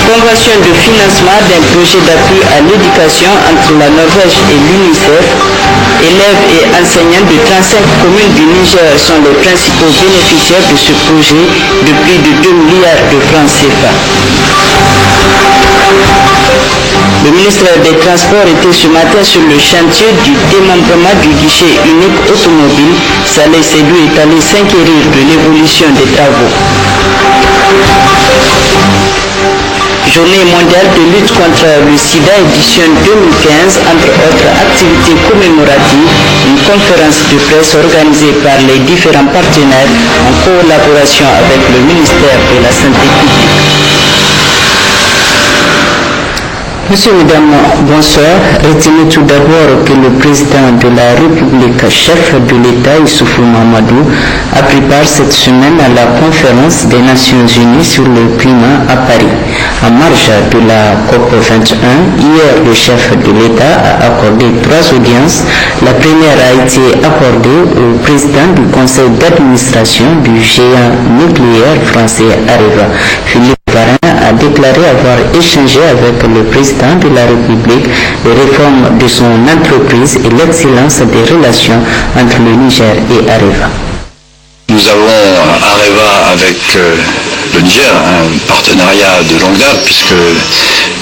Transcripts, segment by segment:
convention de financement d'un projet d'appui à l'éducation entre la Norvège et l'UNICEF. Élèves et enseignants de 35 communes du Niger sont les principaux bénéficiaires de ce projet de plus de 2 milliards de francs CFA. Le ministre des Transports était ce matin sur le chantier du démembrement du guichet unique automobile. Saleh Seydou est allé s'inquérir de l'évolution des travaux. Journée mondiale de lutte contre le sida édition 2015, entre autres activités commémoratives, une conférence de presse organisée par les différents partenaires en collaboration avec le ministère de la Santé publique. Monsieur, mesdames, bonsoir. Retenez tout d'abord que le président de la République, chef de l'État, Issoufou Mahamadou, a pris part cette semaine à la conférence des Nations Unies sur le climat à Paris. En marge de la COP21, hier, le chef de l'État a accordé 3 audiences. La première a été accordée au président du conseil d'administration du géant nucléaire français Areva, Philippe a déclaré avoir échangé avec le président de la République les réformes de son entreprise et l'excellence des relations entre le Niger et Areva. Nous avons Areva avec le Niger, un partenariat de longue date, puisque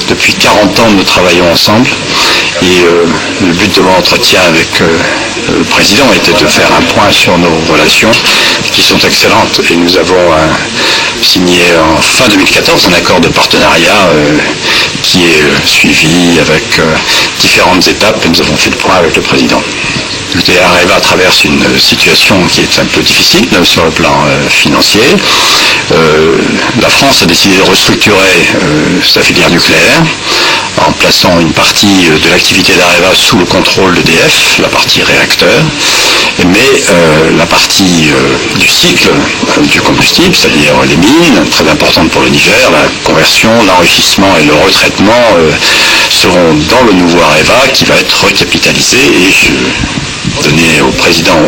depuis 40 ans nous travaillons ensemble. Et le but de mon entretien avec le président était de faire un point sur nos relations qui sont excellentes. Et nous avons signé en fin 2014 un accord de partenariat qui est suivi avec différentes étapes et nous avons fait le point avec le président. Areva traverse une situation qui est un peu difficile sur le plan financier. La France a décidé de restructurer sa filière nucléaire en plaçant une partie de l'activité d'Areva sous le contrôle d'EDF, la partie réacteur, mais la partie du cycle du combustible, c'est-à-dire les mines, très importante pour le Niger, la conversion, l'enrichissement et le retraitement seront dans le nouveau Areva qui va être recapitalisé et je donnais au président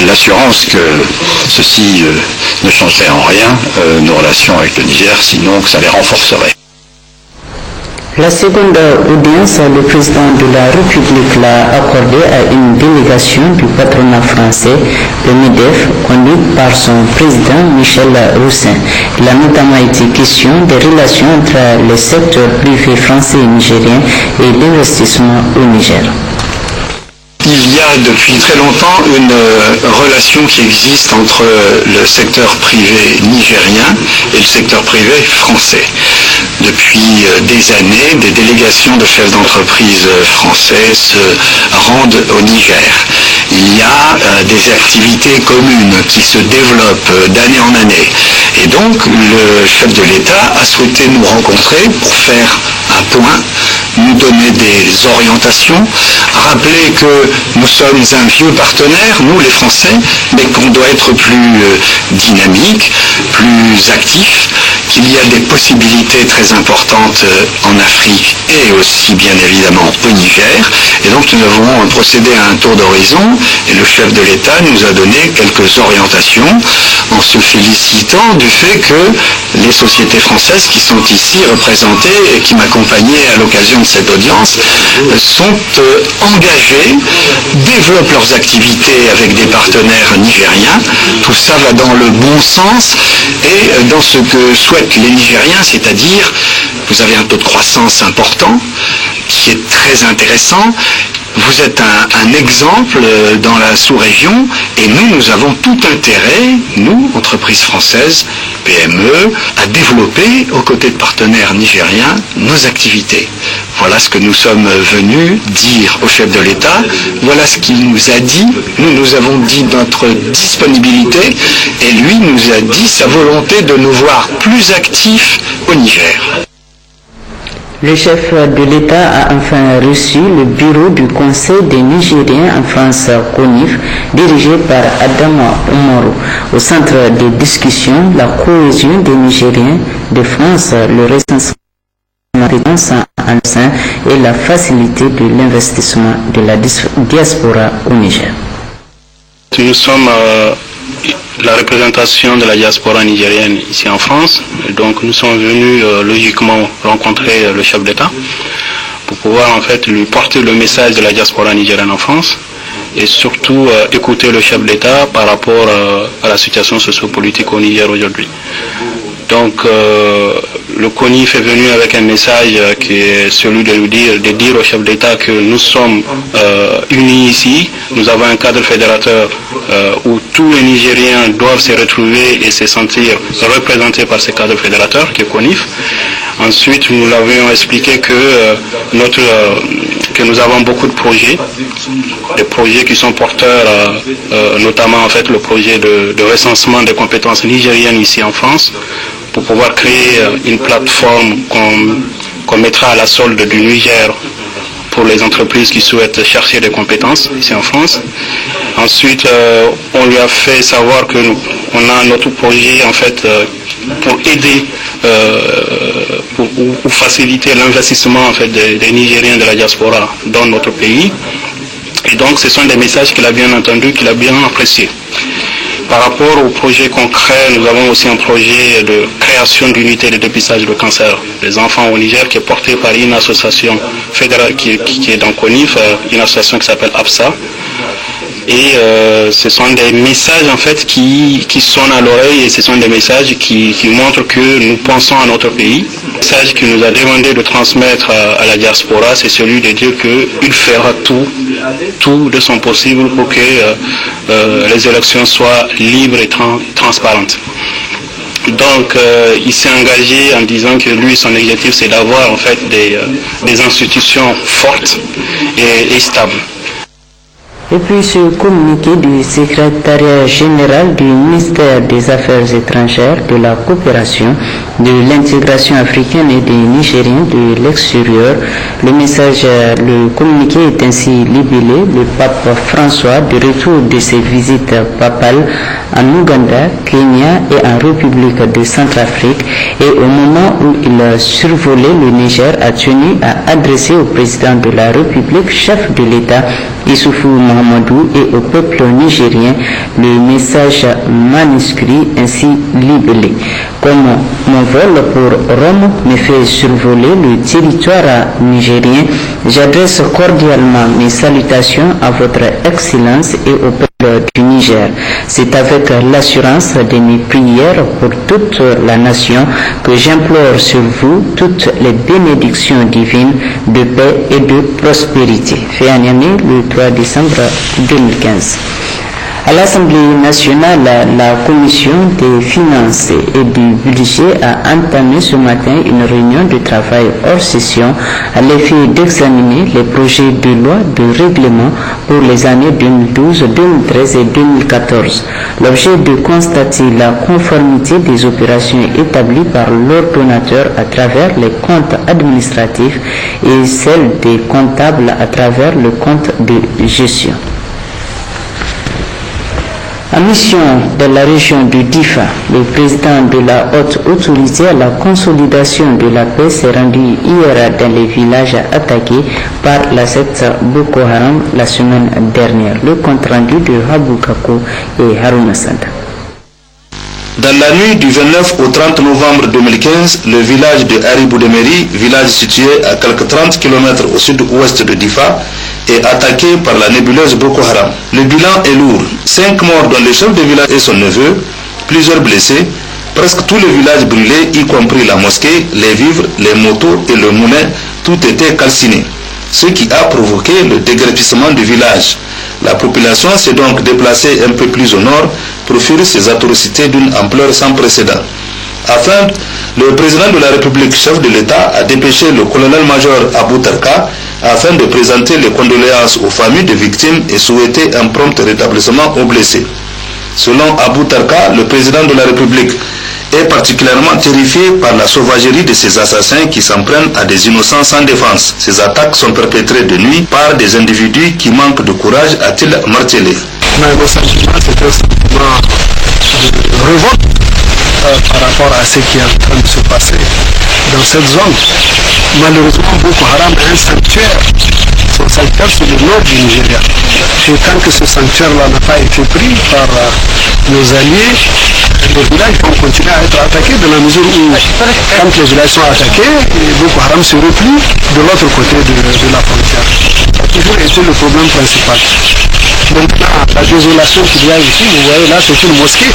l'assurance que ceci ne changerait en rien nos relations avec le Niger, sinon que ça les renforcerait. La seconde audience, le président de la République l'a accordée à une délégation du patronat français, le MEDEF, conduite par son président Michel Roussin. Il a notamment été question des relations entre les secteurs privés français et nigériens et l'investissement au Niger. Il y a depuis très longtemps une relation qui existe entre le secteur privé nigérien et le secteur privé français. Depuis des années, des délégations de chefs d'entreprise français se rendent au Niger. Il y a des activités communes qui se développent d'année en année. Et donc, le chef de l'État a souhaité nous rencontrer pour faire un point, nous donner des orientations, rappeler que nous sommes un vieux partenaire, nous les Français, mais qu'on doit être plus dynamique, plus actif, qu'il y a des possibilités très importantes en Afrique et aussi bien évidemment au Niger. Et donc nous avons procédé à un tour d'horizon et le chef de l'État nous a donné quelques orientations en se félicitant du fait que les sociétés françaises qui sont ici représentées et qui m'accompagnaient à l'occasion de cette audience sont engagées, développent leurs activités avec des partenaires nigériens. Tout ça va dans le bon sens et dans ce que souhaitent les Nigériens, c'est-à-dire vous avez un taux de croissance important qui est très intéressant. Vous êtes un exemple dans la sous-région et nous avons tout intérêt, nous, entreprises françaises, PME, à développer aux côtés de partenaires nigériens nos activités. Voilà ce que nous sommes venus dire au chef de l'État, voilà ce qu'il nous a dit. Nous avons dit notre disponibilité et lui nous a dit sa volonté de nous voir plus actifs au Niger. Le chef de l'État a enfin reçu le bureau du Conseil des Nigériens en France, CONIF, dirigé par Adama Umaru. Au centre des discussions, la cohésion des Nigériens de France, le recensement en sein et la facilité de l'investissement de la diaspora au Niger. Nous sommes la représentation de la diaspora nigérienne ici en France. Donc nous sommes venus logiquement rencontrer le chef d'État pour pouvoir en fait lui porter le message de la diaspora nigérienne en France et surtout écouter le chef d'État par rapport à la situation sociopolitique au Niger aujourd'hui. Donc le CONIF est venu avec un message qui est celui de dire au chef d'État que nous sommes unis ici, nous avons un cadre fédérateur où tous les Nigériens doivent se retrouver et se sentir représentés par ce cadre fédérateur qui est CONIF. Ensuite, nous l'avions expliqué que nous avons beaucoup de projets, des projets qui sont porteurs, notamment en fait le projet de recensement des compétences nigériennes ici en France, pour pouvoir créer une plateforme qu'on mettra à la solde du Niger pour les entreprises qui souhaitent chercher des compétences ici en France. Ensuite, on lui a fait savoir que on a notre projet en fait pour aider ou faciliter l'investissement en fait des Nigériens de la diaspora dans notre pays. Et donc, ce sont des messages qu'il a bien entendus, qu'il a bien appréciés. Par rapport au projet concret, nous avons aussi un projet de création d'unités de dépistage de cancer des enfants au Niger qui est porté par une association fédérale qui est dans CONIF, une association qui s'appelle APSA. Et ce sont des messages en fait qui sonnent à l'oreille et ce sont des messages qui montrent que nous pensons à notre pays. Le message qu'il nous a demandé de transmettre à la diaspora, c'est celui de dire qu'il fera tout de son possible pour que les élections soient libres et transparentes. Donc il s'est engagé en disant que lui, son objectif, c'est d'avoir en fait des institutions fortes et stables. Et puis ce communiqué du secrétariat général du ministère des Affaires étrangères, de la coopération, de l'intégration africaine et des Nigériens de l'extérieur. Le communiqué est ainsi libellé: le pape François, de retour de ses visites papales en Ouganda, Kenya et en République de Centrafrique, et au moment où il survolait le Niger, a tenu à adresser au président de la République, chef de l'État, Issoufou Mahamadou, et au peuple nigérien le message manuscrit ainsi libellé: comme mon vol pour Rome me fait survoler le territoire nigérien, j'adresse cordialement mes salutations à votre Excellence et au peuple du Niger. C'est avec l'assurance de mes prières pour toute la nation que j'implore sur vous toutes les bénédictions divines de paix et de prospérité. Fait à Niamey le 3 décembre 2015. À l'Assemblée nationale, la Commission des finances et du budget a entamé ce matin une réunion de travail hors session à l'effet d'examiner les projets de loi de règlement pour les années 2012, 2013 et 2014. L'objet de constater la conformité des opérations établies par l'ordonnateur à travers les comptes administratifs et celles des comptables à travers le compte de gestion. En mission de la région de Difa, le président de la haute autorité à la consolidation de la paix s'est rendu hier dans les villages attaqués par la secte Boko Haram la semaine dernière. Le compte rendu de Habou Kako et Haruna Sanda. Dans la nuit du 29 au 30 novembre 2015, le village de Haribou-Demeri, village situé à quelques 30 km au sud-ouest de Difa, est attaqué par la nébuleuse Boko Haram. Le bilan est lourd. 5 morts dont le chef de village et son neveu, plusieurs blessés, presque tout le village brûlé, y compris la mosquée, les vivres, les motos et le moulin, tout était calciné, ce qui a provoqué le déguerpissement du village. La population s'est donc déplacée un peu plus au nord pour fuir ces atrocités d'une ampleur sans précédent. Enfin, le président de la République, chef de l'État, a dépêché le colonel-major Abou Tarka afin de présenter les condoléances aux familles des victimes et souhaiter un prompt rétablissement aux blessés. Selon Abou Tarka, le président de la République est particulièrement terrifié par la sauvagerie de ces assassins qui s'en prennent à des innocents sans défense. Ces attaques sont perpétrées de nuit par des individus qui manquent de courage, a-t-il martelé. Révolte par rapport à ce qui est en train de se passer dans cette zone. Malheureusement, Boko Haram est un sanctuaire. son sanctuaire sur le nord du Nigeria. Et tant que ce sanctuaire-là n'a pas été pris par nos alliés, les villages vont continuer à être attaqués dans la mesure où, quand les villages sont attaqués, Boko Haram se replie de l'autre côté de la frontière. Ça a toujours été le problème principal. Maintenant, la désolation qu'il y a ici, vous voyez là, c'est une mosquée.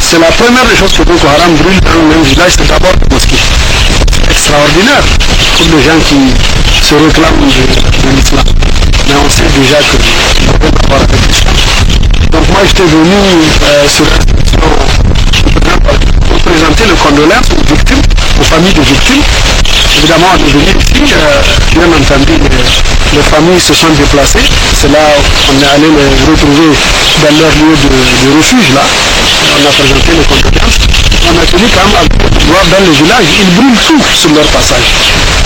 C'est la première des choses que Boko Haram brûle dans un village, c'est d'abord une mosquée. C'est extraordinaire pour les gens qui se réclament de l'islam. Mais on sait déjà que ça n'a rien à voir avec l'islam. Donc moi j'étais venu sur l'institution pour présenter les condoléances aux victimes, aux familles de victimes. Évidemment, on est venu ici, bien entendu, les familles se sont déplacées. C'est là qu'on est allé les retrouver dans leur lieu de refuge là. On a présenté les condoléances. On a tenu quand même à voir dans les villages, ils brûlent tout sur leur passage.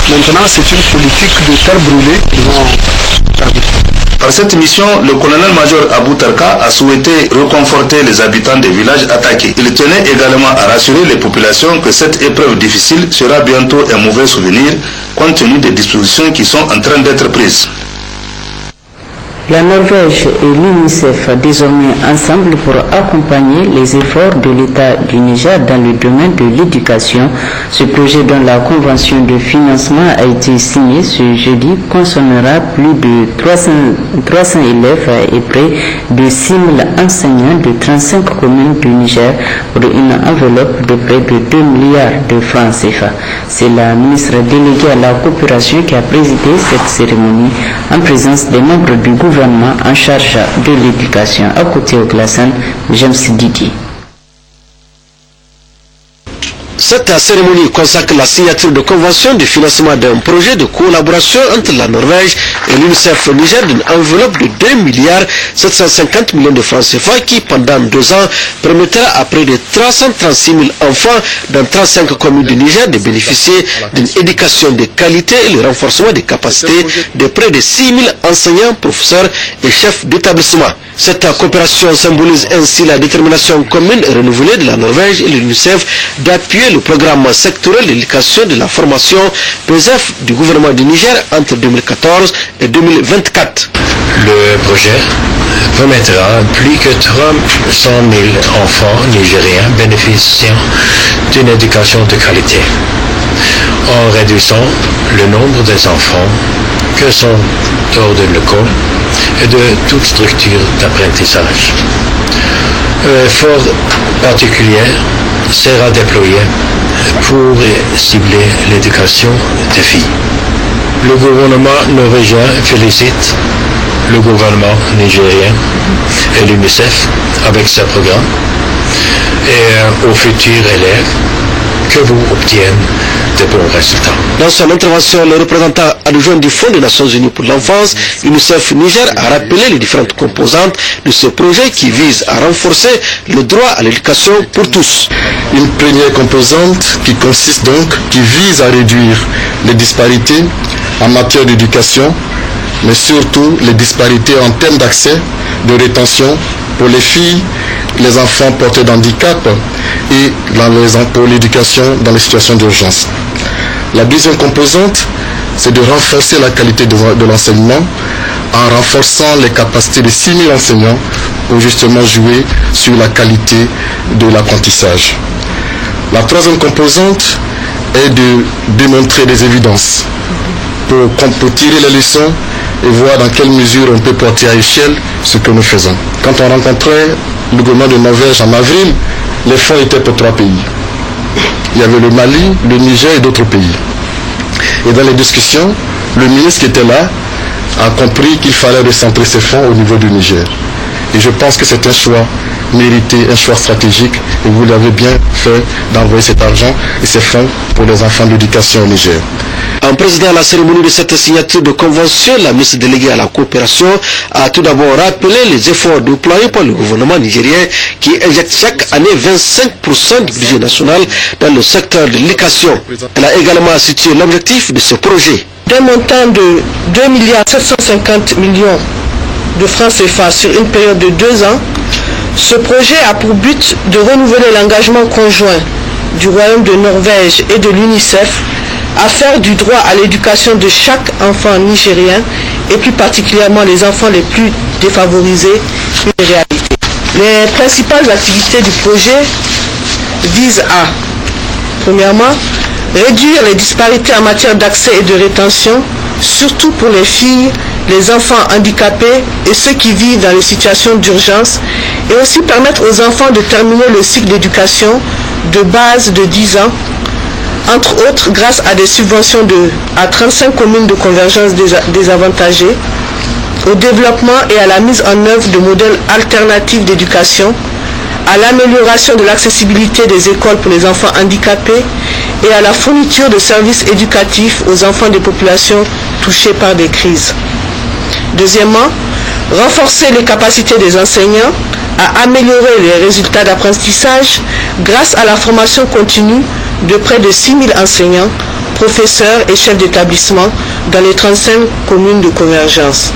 Maintenant, c'est une politique de terre brûlée qu'ils vont faire. Par cette mission, le colonel-major Abou Tarka a souhaité reconforter les habitants des villages attaqués. Il tenait également à rassurer les populations que cette épreuve difficile sera bientôt un mauvais souvenir, compte tenu des dispositions qui sont en train d'être prises. La Norvège et l'UNICEF désormais ensemble pour accompagner les efforts de l'État du Niger dans le domaine de l'éducation. Ce projet dont la convention de financement a été signée ce jeudi concernera plus de 300 élèves et près de 6 000 enseignants de 35 communes du Niger pour une enveloppe de près de 2 milliards de francs CFA. C'est la ministre déléguée à la coopération qui a présidé cette cérémonie en présence des membres du gouvernement en charge de l'éducation. À côté au Glassane, James Didi. Cette cérémonie consacre la signature de convention de financement d'un projet de collaboration entre la Norvège et l'UNICEF au Niger d'une enveloppe de 2 milliards 750 millions de francs CFA qui, pendant 2 ans, permettra à près de 336 000 enfants dans 35 communes du Niger de bénéficier d'une éducation de qualité et le renforcement des capacités de près de 6 000 enseignants, professeurs et chefs d'établissement. Cette coopération symbolise ainsi la détermination commune et renouvelée de la Norvège et de l'UNICEF d'appuyer le programme sectoriel de l'éducation de la formation PESEF du gouvernement du Niger entre 2014 et 2024. Le projet permettra plus que 300 000 enfants nigériens bénéficiant d'une éducation de qualité, en réduisant le nombre des enfants qui sont hors de l'école et de toute structure d'apprentissage. Un effort particulier sera déployé pour cibler l'éducation des filles. Le gouvernement norvégien félicite le gouvernement nigérien et l'UNICEF avec ce programme et aux futurs élèves que vous obtiennent de bons résultats. Dans son intervention, le représentant adjoint du Fonds des Nations Unies pour l'enfance, UNICEF Niger, a rappelé les différentes composantes de ce projet qui vise à renforcer le droit à l'éducation pour tous. Une première composante qui vise à réduire les disparités en matière d'éducation, mais surtout les disparités en termes d'accès, de rétention pour les filles, les enfants porteurs d'handicap et pour l'éducation dans les situations d'urgence. La deuxième composante, c'est de renforcer la qualité de l'enseignement en renforçant les capacités de 6 000 enseignants pour justement jouer sur la qualité de l'apprentissage. La troisième composante est de démontrer des évidences pour tirer les leçons et voir dans quelle mesure on peut porter à échelle ce que nous faisons. Quand on rencontrait le gouvernement de Norvège en avril, les fonds étaient pour 3 pays. Il y avait le Mali, le Niger et d'autres pays. Et dans les discussions, le ministre qui était là a compris qu'il fallait recentrer ces fonds au niveau du Niger. Et je pense que c'est un choix mérité, un choix stratégique, et vous l'avez bien fait d'envoyer cet argent et ces fonds pour les enfants de l'éducation au Niger. En présidant la cérémonie de cette signature de convention, la ministre déléguée à la coopération a tout d'abord rappelé les efforts déployés par le gouvernement nigérien qui injecte chaque année 25% du budget national dans le secteur de l'éducation. Elle a également situé l'objectif de ce projet. D'un montant de 2 milliards 750 millions de francs CFA sur une période de 2 ans, ce projet a pour but de renouveler l'engagement conjoint du Royaume de Norvège et de l'UNICEF à faire du droit à l'éducation de chaque enfant nigérien et plus particulièrement les enfants les plus défavorisés une réalité. Les principales activités du projet visent à, premièrement, réduire les disparités en matière d'accès et de rétention, surtout pour les filles, les enfants handicapés et ceux qui vivent dans les situations d'urgence, et aussi permettre aux enfants de terminer le cycle d'éducation de base de 10 ans, entre autres grâce à des subventions à 35 communes de convergence désavantagées, au développement et à la mise en œuvre de modèles alternatifs d'éducation, à l'amélioration de l'accessibilité des écoles pour les enfants handicapés et à la fourniture de services éducatifs aux enfants des populations touchées par des crises. Deuxièmement, renforcer les capacités des enseignants à améliorer les résultats d'apprentissage grâce à la formation continue de près de 6 000 enseignants, professeurs et chefs d'établissement dans les 35 communes de convergence.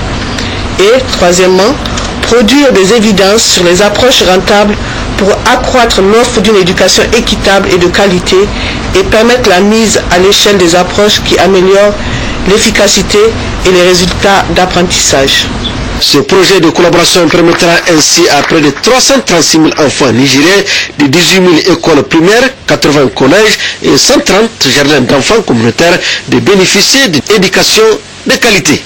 Et troisièmement, produire des évidences sur les approches rentables pour accroître l'offre d'une éducation équitable et de qualité et permettre la mise à l'échelle des approches qui améliorent l'efficacité et les résultats d'apprentissage. Ce projet de collaboration permettra ainsi à près de 336 000 enfants nigériens de 18 000 écoles primaires, 80 collèges et 130 jardins d'enfants communautaires de bénéficier d'une éducation de qualité.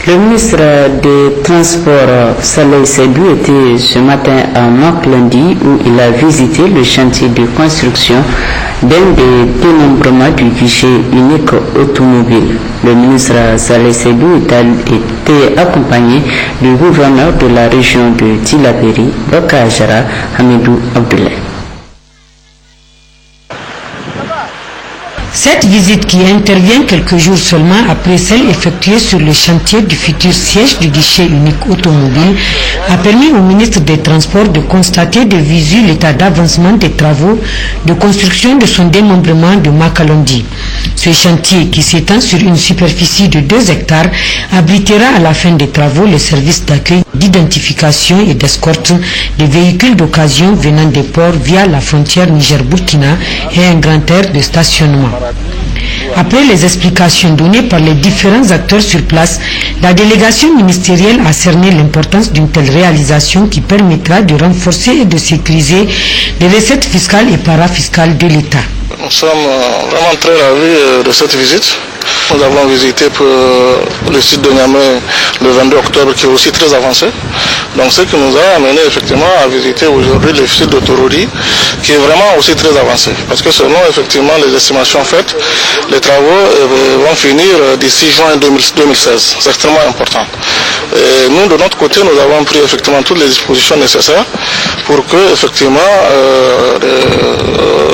Le ministre des Transports, Saleh Seydou, était ce matin à Maklundi où il a visité le chantier de construction d'un des dénombrements du guichet unique automobile. Le ministre Saleh Seydou était accompagné du gouverneur de la région de Tillabéri, Baka Ajara, Hamidou Abdoulaye. Cette visite qui intervient quelques jours seulement après celle effectuée sur le chantier du futur siège du guichet unique automobile a permis au ministre des Transports de constater de visu l'état d'avancement des travaux de construction de son démembrement de Makalondi. Ce chantier, qui s'étend sur une superficie de 2 hectares, abritera à la fin des travaux le service d'accueil, d'identification et d'escorte des véhicules d'occasion venant des ports via la frontière Niger-Burkina et un grand aire de stationnement. Après les explications données par les différents acteurs sur place, la délégation ministérielle a cerné l'importance d'une telle réalisation qui permettra de renforcer et de sécuriser les recettes fiscales et parafiscales de l'État. Nous sommes vraiment très ravis de cette visite. Nous avons visité le site de Niamey le 22 octobre qui est aussi très avancé. Donc ce qui nous a amené effectivement à visiter aujourd'hui le site de Torodi qui est vraiment aussi très avancé. Parce que selon effectivement les estimations faites, les travaux vont finir d'ici juin 2016. C'est extrêmement important. Et nous de notre côté nous avons pris effectivement toutes les dispositions nécessaires pour que effectivement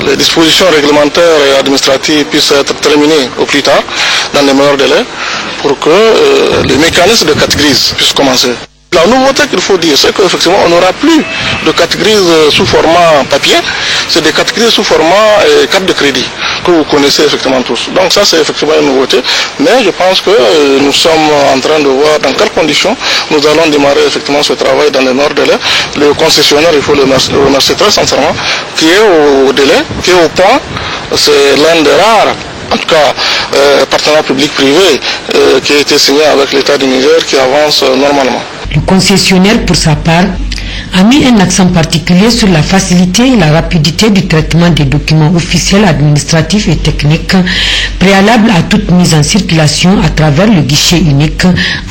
les dispositions réglementaires et administratives puissent être terminées au plus tard dans les meilleurs délais pour que les mécanismes de carte grise puissent commencer. La nouveauté qu'il faut dire, c'est qu'effectivement on n'aura plus de carte grise sous format papier, c'est des cartes grises sous format carte de crédit que vous connaissez effectivement tous. Donc ça c'est effectivement une nouveauté, mais je pense que nous sommes en train de voir dans quelles conditions nous allons démarrer effectivement ce travail dans les meilleurs délais. Le concessionnaire, il faut le remercier très sincèrement, qui est au délai, qui est au point, c'est l'un des rares en tout cas partenariat public-privé qui a été signé avec l'État du Niger qui avance normalement. Le concessionnaire, pour sa part, a mis un accent particulier sur la facilité et la rapidité du traitement des documents officiels, administratifs et techniques préalables à toute mise en circulation à travers le guichet unique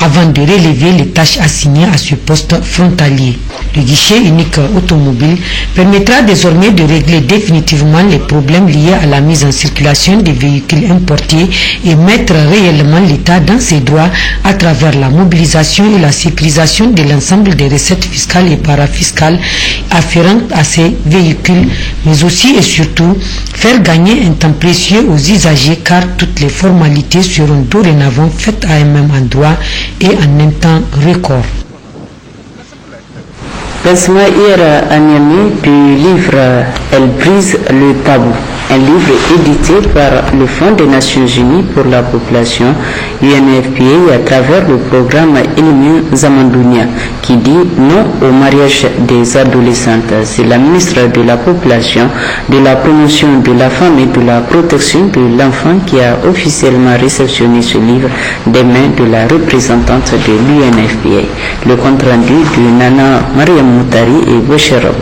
avant de relever les tâches assignées à ce poste frontalier. Le guichet unique automobile permettra désormais de régler définitivement les problèmes liés à la mise en circulation des véhicules importés et mettre réellement l'État dans ses droits à travers la mobilisation et la sécurisation de l'ensemble des recettes fiscales et parafiscales afférentes à ces véhicules, mais aussi et surtout faire gagner un temps précieux aux usagers car toutes les formalités seront dorénavant faites à un même endroit et en un temps record. Lancement hier à Niamey du livre Elle brise le tabou. un livre édité par le Fonds des Nations Unies pour la population, UNFPA, à travers le programme Ilmin Zamandounia, qui dit non au mariage des adolescentes. C'est la ministre de la Population, de la Promotion de la Femme et de la Protection de l'Enfant qui a officiellement réceptionné ce livre des mains de la représentante de l'UNFPA. Le compte rendu de Nana Mariam Moutari et Boucherab.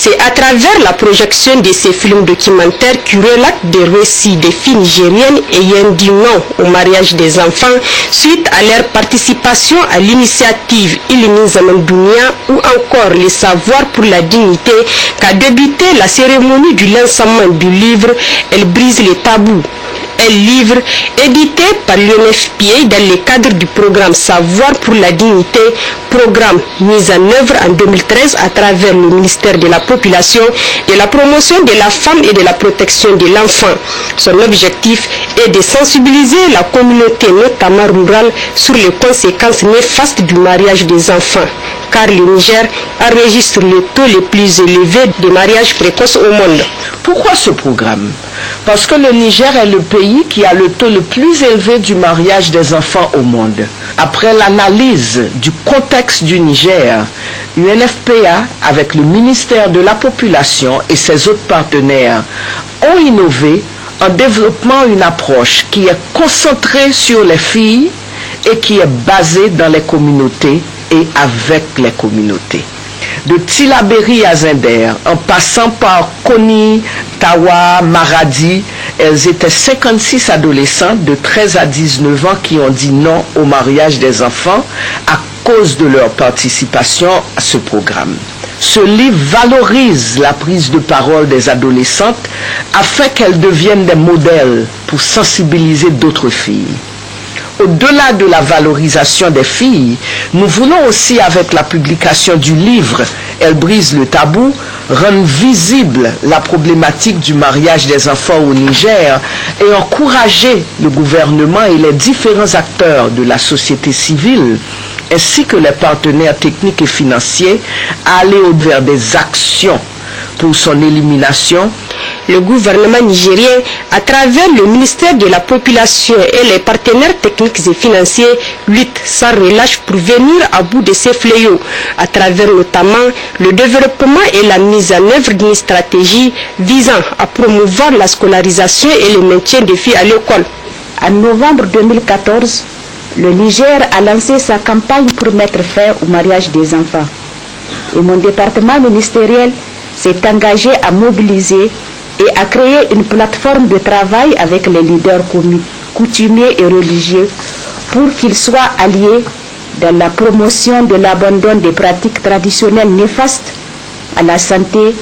C'est à travers la projection de ces films documentaires qui relatent des récits des filles nigériennes ayant dit non au mariage des enfants suite à leur participation à l'initiative Ilmin Zamandounia ou encore les savoirs pour la dignité qu'a débuté la cérémonie du lancement du livre Elle brise les tabous. Un livre édité par l'UNFPA dans le cadre du programme Savoir pour la dignité, programme mis en œuvre en 2013 à travers le ministère de la Population, de la Promotion de la Femme et de la Protection de l'Enfant. Son objectif est de sensibiliser la communauté, notamment rurale, sur les conséquences néfastes du mariage des enfants, car le Niger enregistre le taux le plus élevé de mariage précoce au monde. Pourquoi ce programme? Parce que le Niger est le pays qui a le taux le plus élevé du mariage des enfants au monde. Après l'analyse du contexte du Niger, l'UNFPA, avec le ministère de la Population et ses autres partenaires, ont innové en développant une approche qui est concentrée sur les filles et qui est basée dans les communautés et avec les communautés. De Tillabéri à Zender, en passant par Koni, Tawa, Maradi, elles étaient 56 adolescents de 13 à 19 ans qui ont dit non au mariage des enfants à cause de leur participation à ce programme. Ce livre valorise la prise de parole des adolescentes afin qu'elles deviennent des modèles pour sensibiliser d'autres filles. Au-delà de la valorisation des filles, nous voulons aussi, avec la publication du livre « Elle brise le tabou », rendre visible la problématique du mariage des enfants au Niger et encourager le gouvernement et les différents acteurs de la société civile, ainsi que les partenaires techniques et financiers, à aller vers des actions pour son élimination. Le gouvernement nigérien, à travers le ministère de la Population et les partenaires techniques et financiers, lutte sans relâche pour venir à bout de ces fléaux, à travers notamment le développement et la mise en œuvre d'une stratégie visant à promouvoir la scolarisation et le maintien des filles à l'école. En novembre 2014, le Niger a lancé sa campagne pour mettre fin au mariage des enfants. Et mon département ministériel s'est engagé à mobiliser et à créer une plateforme de travail avec les leaders coutumiers et religieux pour qu'ils soient alliés dans la promotion de l'abandon des pratiques traditionnelles néfastes à la santé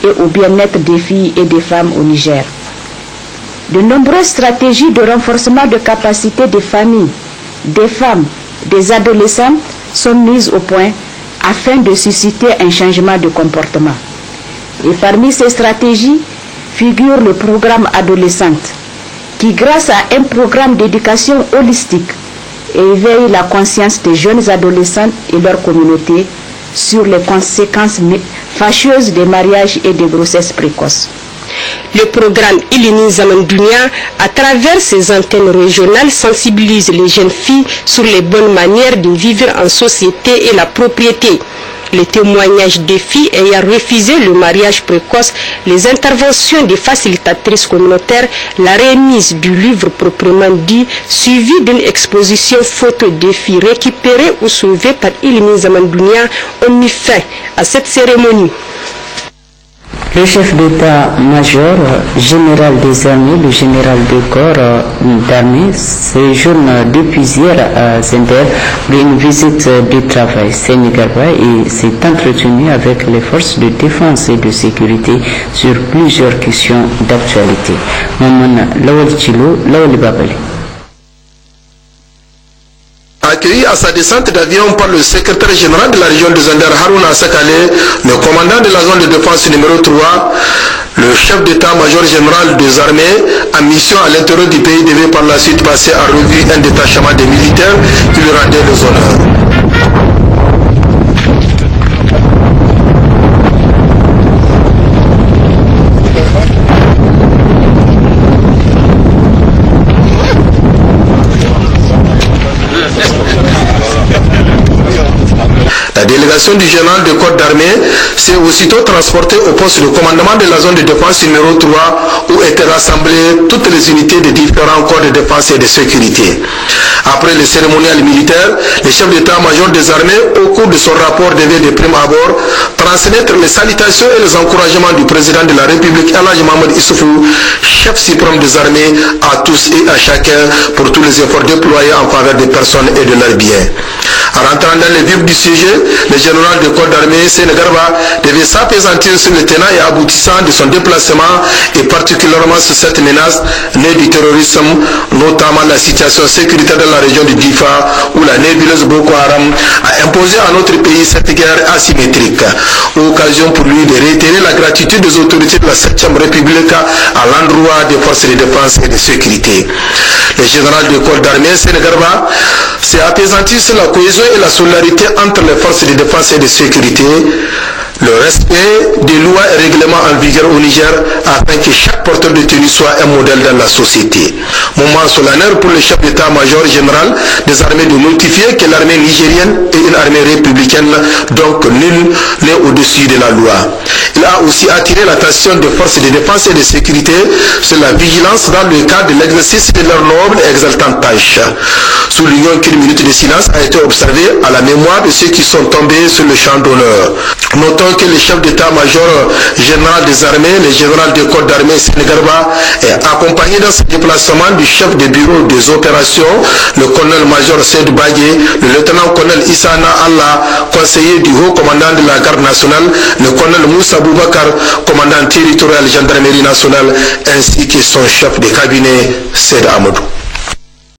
et au bien-être des filles et des femmes au Niger. De nombreuses stratégies de renforcement de capacités des familles, des femmes, des adolescents sont mises au point afin de susciter un changement de comportement. Et parmi ces stratégies figure le programme Adolescente, qui grâce à un programme d'éducation holistique éveille la conscience des jeunes adolescents et leur communauté sur les conséquences fâcheuses des mariages et des grossesses précoces. Le programme Ilmin Zamandounia, à travers ses antennes régionales, sensibilise les jeunes filles sur les bonnes manières de vivre en société et la propriété. Les témoignages des filles ayant refusé le mariage précoce, les interventions des facilitatrices communautaires, la remise du livre proprement dit, suivi d'une exposition photo des filles récupérées ou sauvées par Ilmin Zamandounia, ont mis fin à cette cérémonie. Le chef d'état-major général des armées, le général de corps d'armée, séjourne depuis hier à Zender pour une visite de travail. Sénégalais et s'est entretenu avec les forces de défense et de sécurité sur plusieurs questions d'actualité. Maman Lawal Chilo, Lawal Babali. Accueilli à sa descente d'avion par le secrétaire général de la région de Zender, Harouna Sakale, le commandant de la zone de défense numéro 3, le chef d'état-major général des armées en mission à l'intérieur du pays devait par la suite passer en revue un détachement des militaires qui lui rendait les honneurs. délégation du général de corps d'armée s'est aussitôt transportée au poste de commandement de la zone de défense numéro 3 où étaient rassemblées toutes les unités des différents corps de défense et de sécurité. Après le cérémonial militaire, le chef d'état-major des armées, au cours de son rapport devait de prime abord transmettre les salutations et les encouragements du président de la République, Elhadji Mahamadou Issoufou, chef suprême des armées, à tous et à chacun pour tous les efforts déployés en faveur des personnes et de leurs biens. En rentrant dans le vif du sujet, le général de corps d'armée Sénégarba devait s'apaisantir sur le tenant et aboutissant de son déplacement et particulièrement sur cette menace née du terrorisme, notamment la situation sécuritaire dans la région du Difa où la nébuleuse Boko Haram a imposé à notre pays cette guerre asymétrique. Occasion pour lui de réitérer la gratitude des autorités de la 7e République à l'endroit des forces de défense et de sécurité. Le général de corps d'armée Sénégarba s'est apaisanti sur la cohésion et la solidarité entre les forces de défense et de sécurité, le respect des lois et règlements en vigueur au Niger afin que chaque porteur de tenue soit un modèle dans la société. Moment solennel pour le chef d'état-major général des armées de notifier que l'armée nigérienne est une armée républicaine, donc nul n'est au-dessus de la loi. Il a aussi attiré l'attention des forces de défense et de sécurité sur la vigilance dans le cadre de l'exercice de leur noble et exaltante tâche. Soulignons qu'une minute de silence a été observée à la mémoire de ceux qui sont tombés sur le champ d'honneur. Notons que le chef d'état-major général des armées, le général de corps d'armée Sénégarba, est accompagné dans ce déplacement du chef de bureau des opérations, le colonel-major Seydou Bagé, le lieutenant-colonel Issana Allah, conseiller du haut commandant de la garde nationale, le colonel Moussa Boubakar, commandant territorial gendarmerie nationale, ainsi que son chef de cabinet, Seyd Amadou.